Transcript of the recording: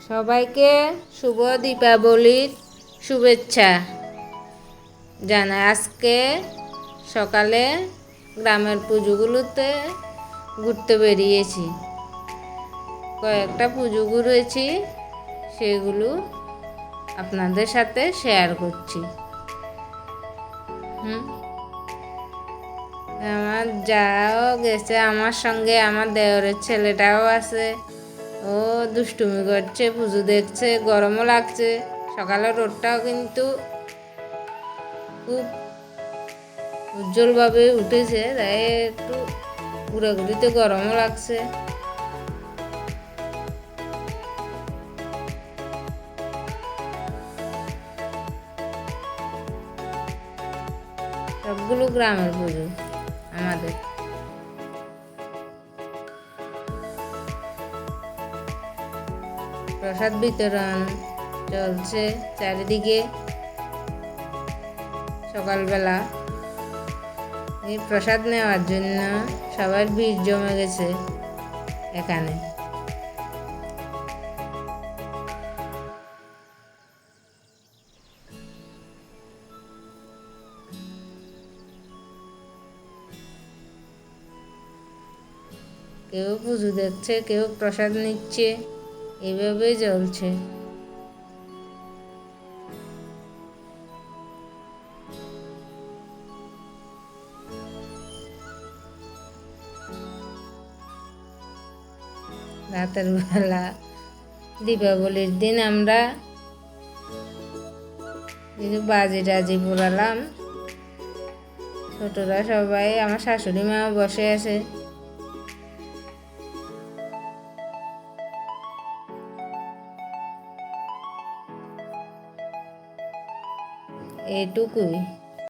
সবাইকে শুভ দীপাবলির শুভেচ্ছা জানাই। আজকে সকালে গ্রামের পুজোগুলোতে ঘুরতে বেরিয়েছি। কয়েকটা পুজো ঘুরেছি, সেগুলো আপনাদের সাথে শেয়ার করছি। আমার যাও গেছে আমার সঙ্গে, আমার দেওরের ছেলেটাও আছে। ও দুষ্টুমি করছে, পুজো দেখছে, গরমও লাগছে। সকালে রোদটাও কিন্তু খুব উজ্জ্বলভাবে উঠেছে, তাই একটু ঘুরাঘুরিতে গরমও লাগছে। সবগুলো গ্রামের পুজো আমাদের। প্রসাদ বিতরণ চলছে চারিদিকে। সকালবেলা এই প্রসাদ নেওয়ার জন্য সবার ভিড় জমে গেছে এখানে। কেউ পুজো দেখছে, কেউ প্রসাদ নিচ্ছে, এভাবেই চলছে। রাতের বেলা দীপাবলির দিন আমরা কিছু বাজি টাজি পোড়ালাম। ছোটরা সবাই, আমার শাশুড়ি মাও বসে আছে। এইটুকুই।